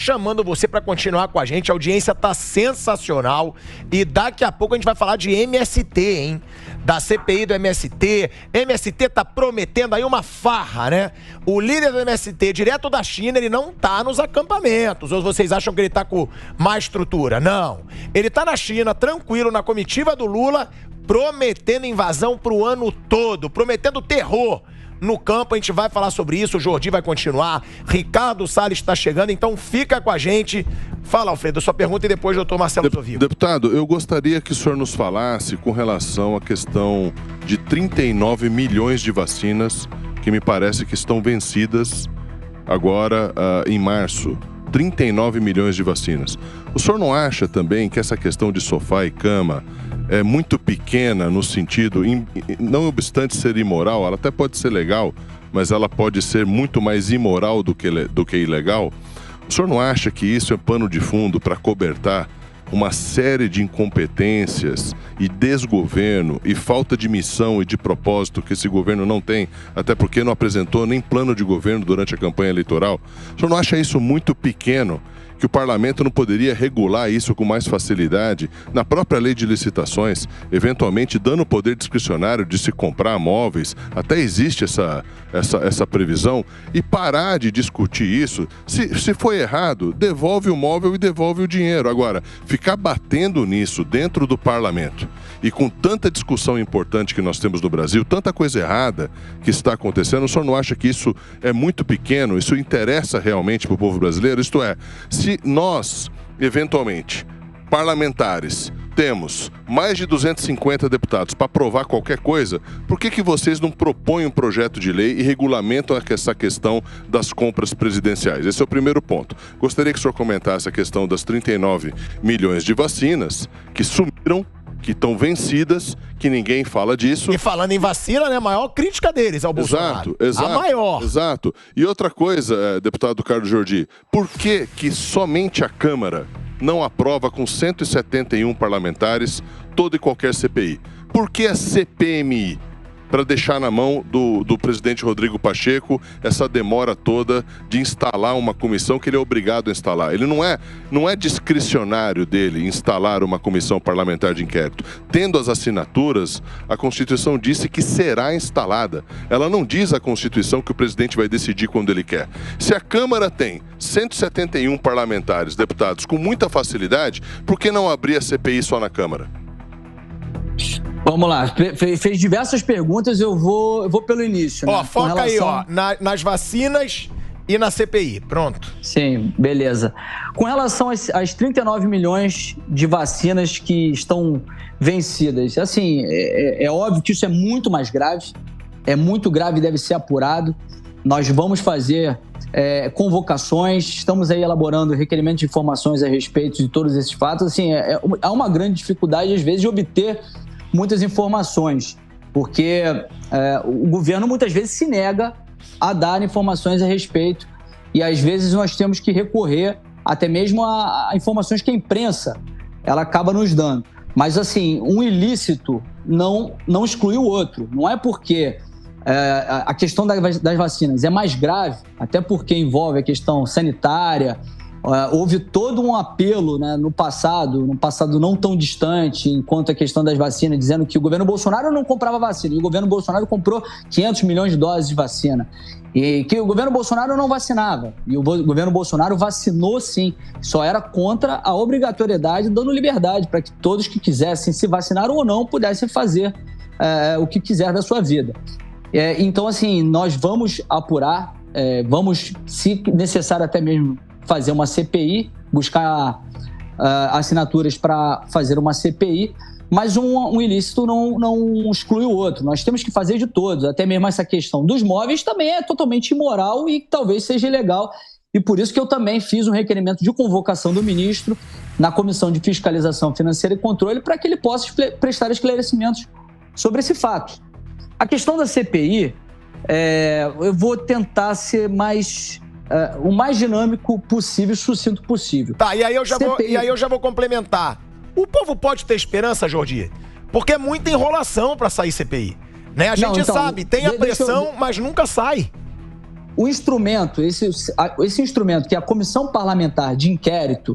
chamando você para continuar com a gente. A audiência tá sensacional. E daqui a pouco a gente vai falar de MST, hein? Da CPI do MST. MST tá prometendo aí uma farra, né? O líder do MST, direto da China, ele não tá nos acampamentos. Ou vocês acham que ele tá com má estrutura? Não. Ele tá na China, tranquilo, na comitiva do Lula, prometendo invasão pro ano todo, prometendo terror no campo. A gente vai falar sobre isso, o Jordi vai continuar, Ricardo Salles está chegando, então fica com a gente. Fala, Alfredo, sua pergunta e depois o doutor Marcelo Tovio. Deputado, eu gostaria que o senhor nos falasse com relação à questão de 39 milhões de vacinas que me parece que estão vencidas agora em março. 39 milhões de vacinas. O senhor não acha também que essa questão de sofá e cama é muito pequena no sentido, não obstante ser imoral, ela até pode ser legal, mas ela pode ser muito mais imoral do que ilegal? O senhor não acha que isso é pano de fundo para cobertar uma série de incompetências e desgoverno e falta de missão e de propósito que esse governo não tem, até porque não apresentou nem plano de governo durante a campanha eleitoral? O senhor não acha isso muito pequeno, que o parlamento não poderia regular isso com mais facilidade na própria lei de licitações, eventualmente dando poder discricionário de se comprar móveis? Até existe essa previsão, e parar de discutir isso. Se foi errado, devolve o móvel e devolve o dinheiro. Agora, ficar batendo nisso dentro do parlamento e com tanta discussão importante que nós temos no Brasil, tanta coisa errada que está acontecendo, o senhor não acha que isso é muito pequeno? Isso interessa realmente para o povo brasileiro? Isto é, se nós, eventualmente, parlamentares, temos mais de 250 deputados para aprovar qualquer coisa, por que vocês não propõem um projeto de lei e regulamentam essa questão das compras presidenciais? Esse é o primeiro ponto. Gostaria que o senhor comentasse a questão das 39 milhões de vacinas que sumiram, que estão vencidas, que ninguém fala disso. E falando em vacina, né, a maior crítica deles ao Bolsonaro. Exato. A maior. Exato. E outra coisa, deputado Carlos Jordi, por que somente a Câmara não aprova com 171 parlamentares toda e qualquer CPI? Por que a CPMI? Para deixar na mão do presidente Rodrigo Pacheco essa demora toda de instalar uma comissão que ele é obrigado a instalar. Ele não é discricionário dele instalar uma comissão parlamentar de inquérito. Tendo as assinaturas, a Constituição disse que será instalada. Ela não diz a Constituição que o presidente vai decidir quando ele quer. Se a Câmara tem 171 parlamentares, deputados, com muita facilidade, por que não abrir a CPI só na Câmara? Vamos lá, fez diversas perguntas, eu vou pelo início. Ó, né? Foca aí, ó, nas vacinas e na CPI, pronto. Sim, beleza. Com relação às 39 milhões de vacinas que estão vencidas, assim, é óbvio que isso é muito mais grave, é muito grave e deve ser apurado. Nós vamos fazer convocações, estamos aí elaborando requerimento de informações a respeito de todos esses fatos. Assim, há uma grande dificuldade, às vezes, de obter muitas informações, porque o governo muitas vezes se nega a dar informações a respeito, e às vezes nós temos que recorrer até mesmo a informações que a imprensa ela acaba nos dando. Mas assim, um ilícito não exclui o outro. Não é porque a questão das vacinas é mais grave, até porque envolve a questão sanitária. Houve todo um apelo, né, no passado não tão distante, enquanto a questão das vacinas, dizendo que o governo Bolsonaro não comprava vacina, e o governo Bolsonaro comprou 500 milhões de doses de vacina, e que o governo Bolsonaro não vacinava, e o governo Bolsonaro vacinou sim, só era contra a obrigatoriedade, dando liberdade para que todos que quisessem se vacinar ou não pudessem fazer o que quiser da sua vida. Então, assim, nós vamos apurar, vamos, se necessário até mesmo, fazer uma CPI, buscar assinaturas para fazer uma CPI, mas um ilícito não exclui o outro. Nós temos que fazer de todos, até mesmo essa questão dos móveis também é totalmente imoral e talvez seja ilegal, e por isso que eu também fiz um requerimento de convocação do ministro na Comissão de Fiscalização Financeira e Controle para que ele possa prestar esclarecimentos sobre esse fato. A questão da CPI, eu vou tentar ser o mais dinâmico possível, sucinto possível. Tá, e aí eu já vou complementar. O povo pode ter esperança, Jordi? Porque é muita enrolação para sair CPI. Né? A gente sabe, tem a pressão, mas nunca sai. o instrumento, esse instrumento que é a Comissão Parlamentar de Inquérito,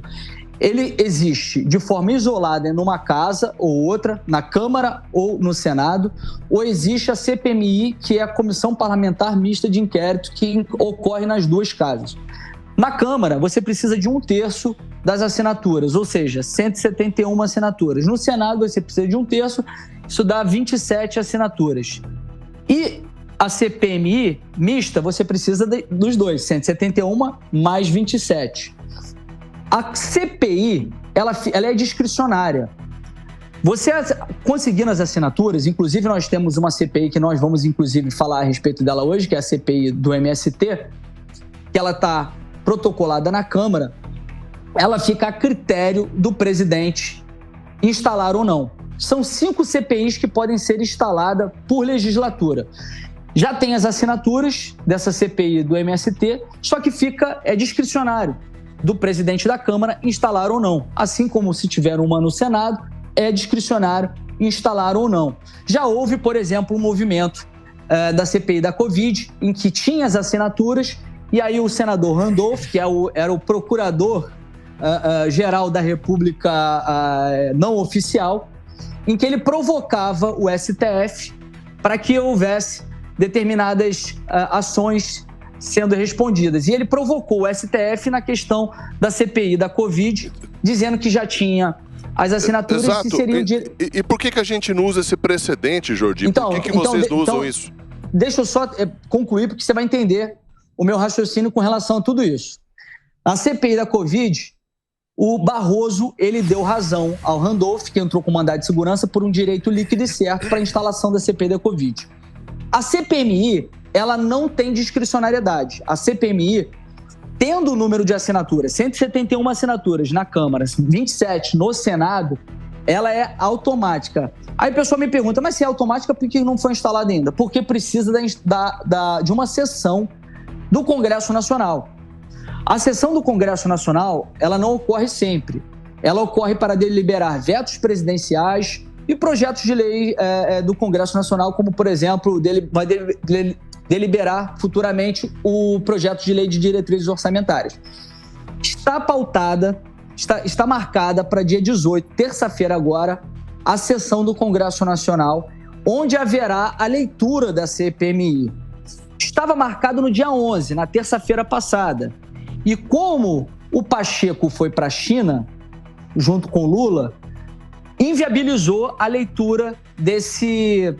ele existe de forma isolada numa casa ou outra, na Câmara ou no Senado, ou existe a CPMI, que é a Comissão Parlamentar Mista de Inquérito, que ocorre nas duas casas. Na Câmara, você precisa de 1/3 das assinaturas, ou seja, 171 assinaturas. No Senado, você precisa de 1/3, isso dá 27 assinaturas. E a CPMI mista, você precisa dos dois, 171 mais 27. A CPI, ela é discricionária. Você conseguindo as assinaturas, inclusive nós temos uma CPI que nós vamos inclusive falar a respeito dela hoje, que é a CPI do MST, que ela está protocolada na Câmara, ela fica a critério do presidente instalar ou não. São 5 CPIs que podem ser instaladas por legislatura. Já tem as assinaturas dessa CPI do MST, só que é discricionário do presidente da Câmara instalar ou não. Assim como se tiver uma no Senado, é discricionário instalar ou não. Já houve, por exemplo, um movimento da CPI da Covid, em que tinha as assinaturas, e aí o senador Randolph, que era o procurador-geral da República não oficial, em que ele provocava o STF para que houvesse determinadas ações sendo respondidas. E ele provocou o STF na questão da CPI da Covid, dizendo que já tinha as assinaturas. Exato. E seriam e por que a gente não usa esse precedente, Jordi? Então, por que vocês não usam isso? Deixa eu só concluir, porque você vai entender o meu raciocínio com relação a tudo isso. Na CPI da Covid, o Barroso, ele deu razão ao Randolph, que entrou com mandado de segurança por um direito líquido e certo para a instalação da CPI da Covid. A CPMI, ela não tem discricionariedade. A CPMI, tendo o número de assinaturas, 171 assinaturas na Câmara, 27 no Senado, ela é automática. Aí a pessoa me pergunta, mas se é automática, por que não foi instalada ainda? Porque precisa de uma sessão do Congresso Nacional. A sessão do Congresso Nacional, ela não ocorre sempre. Ela ocorre para deliberar vetos presidenciais e projetos de lei do Congresso Nacional, como, por exemplo, vai deliberar futuramente o projeto de lei de diretrizes orçamentárias. Está pautada, está marcada para dia 18, terça-feira agora, a sessão do Congresso Nacional, onde haverá a leitura da CPMI. Estava marcado no dia 11, na terça-feira passada. E como o Pacheco foi para a China, junto com Lula, inviabilizou a leitura desse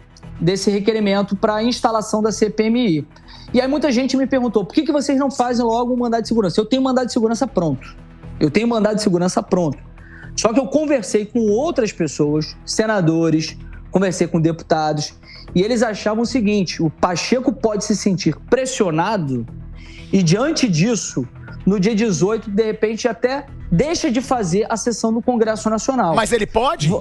requerimento para a instalação da CPMI. E aí muita gente me perguntou, por que vocês não fazem logo um mandado de segurança? Eu tenho mandado de segurança pronto. Só que eu conversei com outras pessoas, senadores, conversei com deputados, e eles achavam o seguinte, o Pacheco pode se sentir pressionado e, diante disso, no dia 18, de repente, até deixa de fazer a sessão do Congresso Nacional. Mas ele pode?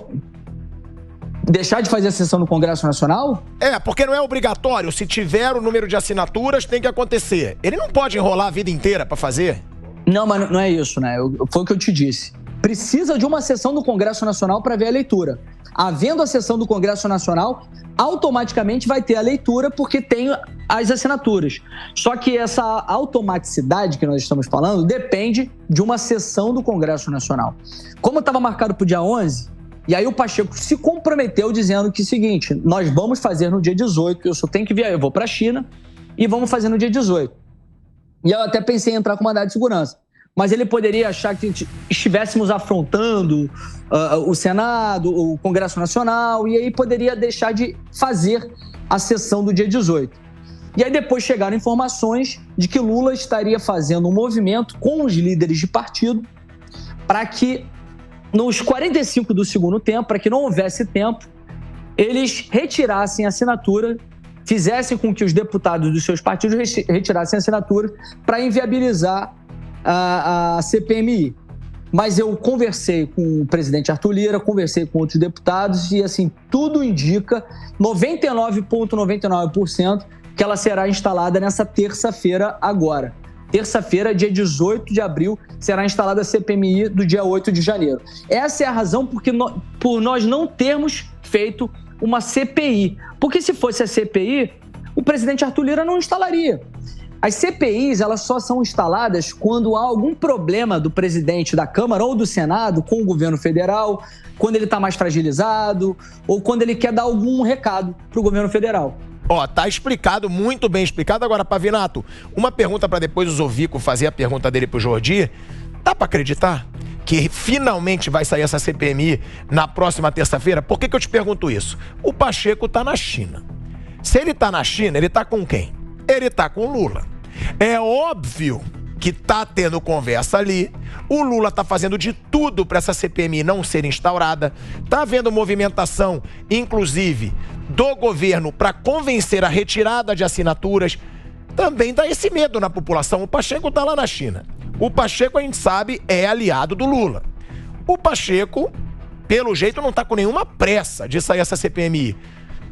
Deixar de fazer a sessão do Congresso Nacional? Porque não é obrigatório. Se tiver o número de assinaturas, tem que acontecer. Ele não pode enrolar a vida inteira para fazer? Não, mas não é isso, né? Foi o que eu te disse. Precisa de uma sessão do Congresso Nacional para ver a leitura. Havendo a sessão do Congresso Nacional, automaticamente vai ter a leitura porque tem as assinaturas. Só que essa automaticidade que nós estamos falando depende de uma sessão do Congresso Nacional. Como estava marcado para o dia 11, e aí o Pacheco se comprometeu dizendo que é o seguinte, nós vamos fazer no dia 18, eu só tenho que viajar, eu vou para a China e vamos fazer no dia 18. E eu até pensei em entrar com mandado de segurança. Mas ele poderia achar que estivéssemos afrontando o Senado, o Congresso Nacional, e aí poderia deixar de fazer a sessão do dia 18. E aí depois chegaram informações de que Lula estaria fazendo um movimento com os líderes de partido para que, nos 45 do segundo tempo, para que não houvesse tempo, eles retirassem a assinatura, fizessem com que os deputados dos seus partidos retirassem a assinatura para inviabilizar a CPMI. Mas eu conversei com o presidente Arthur Lira, conversei com outros deputados e, assim, tudo indica 99,99% que ela será instalada nessa terça-feira agora. Terça-feira, dia 18 de abril, será instalada a CPMI do dia 8 de janeiro. Essa é a razão por nós não termos feito uma CPI. Porque se fosse a CPI, o presidente Arthur Lira não instalaria. As CPIs, elas só são instaladas quando há algum problema do presidente da Câmara ou do Senado com o governo federal, quando ele está mais fragilizado ou quando ele quer dar algum recado para o governo federal. Ó, tá explicado, muito bem explicado. Agora, Pavinato, uma pergunta para depois o Zovico fazer a pergunta dele pro Jordi. Dá para acreditar que finalmente vai sair essa CPMI na próxima terça-feira? Por que eu te pergunto isso? O Pacheco tá na China. Se ele tá na China, ele tá com quem? Ele tá com o Lula. É óbvio que tá tendo conversa ali. O Lula tá fazendo de tudo para essa CPMI não ser instaurada. Tá havendo movimentação, inclusive, do governo para convencer a retirada de assinaturas. Também dá esse medo na população. O Pacheco tá lá na China. O Pacheco, a gente sabe, é aliado do Lula. O Pacheco, pelo jeito, não tá com nenhuma pressa de sair essa CPMI.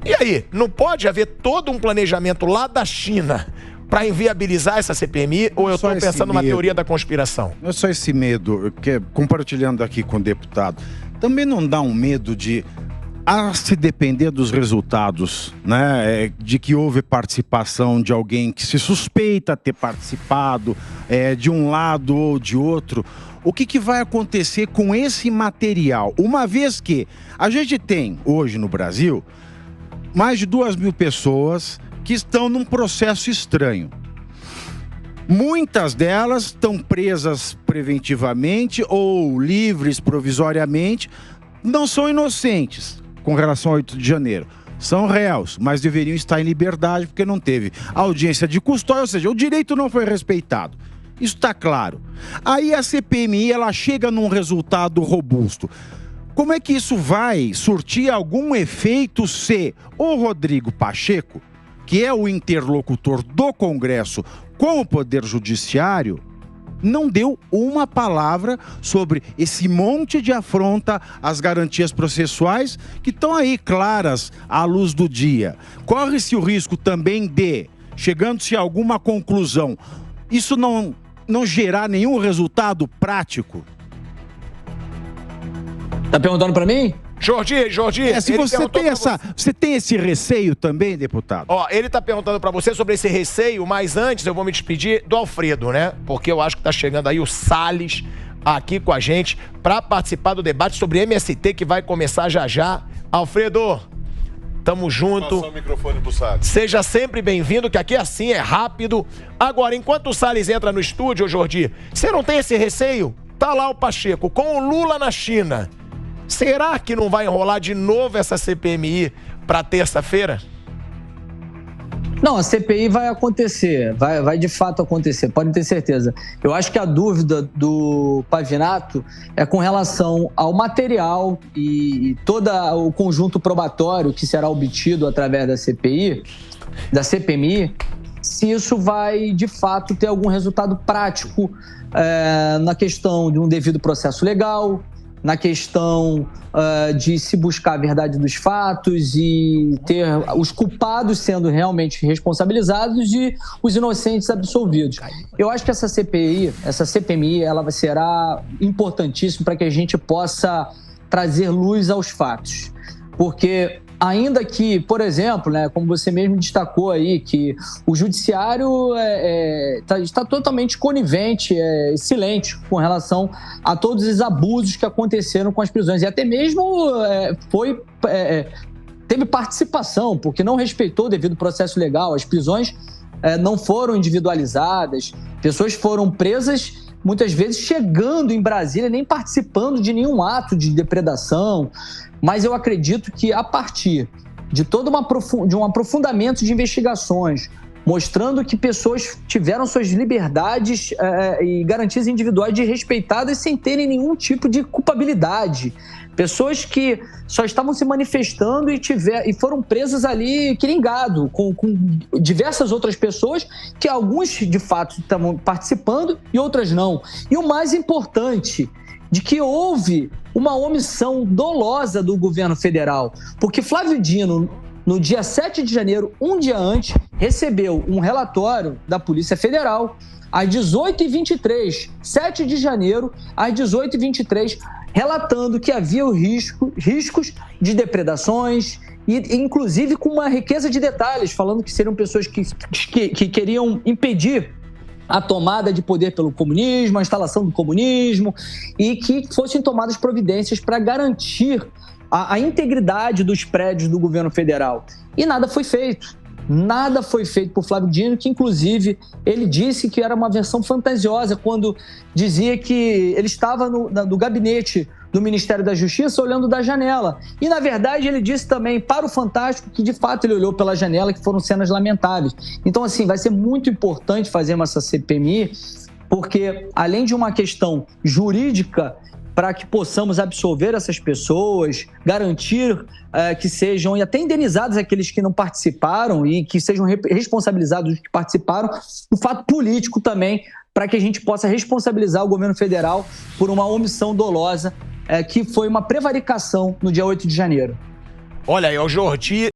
E aí, não pode haver todo um planejamento lá da China para inviabilizar essa CPMI? Ou eu estou pensando numa teoria da conspiração? Não é só esse medo, que compartilhando aqui com o deputado, também não dá um medo de, a se depender dos resultados, né, de que houve participação de alguém que se suspeita ter participado, de um lado ou de outro, o que vai acontecer com esse material? Uma vez que a gente tem, hoje no Brasil, mais de 2.000 pessoas que estão num processo estranho. Muitas delas estão presas preventivamente ou livres provisoriamente, não são inocentes com relação ao 8 de janeiro. São réus, mas deveriam estar em liberdade porque não teve audiência de custódia, ou seja, o direito não foi respeitado. Isso está claro. Aí a CPMI, ela chega num resultado robusto. Como é que isso vai surtir algum efeito se o Rodrigo Pacheco, que é o interlocutor do Congresso com o Poder Judiciário, não deu uma palavra sobre esse monte de afronta às garantias processuais que estão aí claras à luz do dia? Corre-se o risco também de, chegando-se a alguma conclusão, isso não gerar nenhum resultado prático? Tá perguntando para mim? Jordi, se você tem esse receio também, deputado? Ó, ele tá perguntando pra você sobre esse receio, mas antes eu vou me despedir do Alfredo, né? Porque eu acho que tá chegando aí o Salles aqui com a gente pra participar do debate sobre MST que vai começar já já. Alfredo, tamo junto. Passar o microfone pro Salles. Seja sempre bem-vindo, que aqui assim é rápido. Agora, enquanto o Salles entra no estúdio, Jordi, você não tem esse receio? Tá lá o Pacheco com o Lula na China. Será que não vai enrolar de novo essa CPMI para terça-feira? Não, a CPI vai acontecer, vai de fato acontecer, podem ter certeza. Eu acho que a dúvida do Pavinato é com relação ao material e todo o conjunto probatório que será obtido através da CPMI, se isso vai de fato ter algum resultado prático na questão de um devido processo legal, na questão de se buscar a verdade dos fatos e ter os culpados sendo realmente responsabilizados e os inocentes absolvidos. Eu acho que essa CPMI, ela será importantíssima para que a gente possa trazer luz aos fatos. Porque ainda que, por exemplo, né, como você mesmo destacou aí, que o judiciário está totalmente conivente, silente com relação a todos os abusos que aconteceram com as prisões. E até mesmo teve participação, porque não respeitou o devido processo legal. As prisões não foram individualizadas, pessoas foram presas muitas vezes chegando em Brasília, nem participando de nenhum ato de depredação. Mas eu acredito que a partir de todo um aprofundamento de investigações, mostrando que pessoas tiveram suas liberdades e garantias individuais respeitadas sem terem nenhum tipo de culpabilidade. Pessoas que só estavam se manifestando e foram presas ali queringado, com diversas outras pessoas, que alguns de fato estavam participando e outras não. E o mais importante, de que houve uma omissão dolosa do governo federal, porque Flávio Dino, no dia 7 de janeiro, um dia antes, recebeu um relatório da Polícia Federal às 18h23, 7 de janeiro, às 18h23, relatando que havia riscos de depredações, e inclusive com uma riqueza de detalhes, falando que seriam pessoas que queriam impedir a tomada de poder pelo comunismo, a instalação do comunismo, e que fossem tomadas providências para garantir a integridade dos prédios do governo federal. E nada foi feito. Nada foi feito por Flávio Dino, que inclusive ele disse que era uma versão fantasiosa quando dizia que ele estava no gabinete do Ministério da Justiça olhando da janela. E, na verdade, ele disse também para o Fantástico que, de fato, ele olhou pela janela, que foram cenas lamentáveis. Então, assim, vai ser muito importante fazermos essa CPMI, porque, além de uma questão jurídica, para que possamos absolver essas pessoas, garantir que sejam, e até indenizados aqueles que não participaram e que sejam responsabilizados os que participaram, o fato político também, para que a gente possa responsabilizar o governo federal por uma omissão dolosa, que foi uma prevaricação no dia 8 de janeiro. Olha aí, o Jordi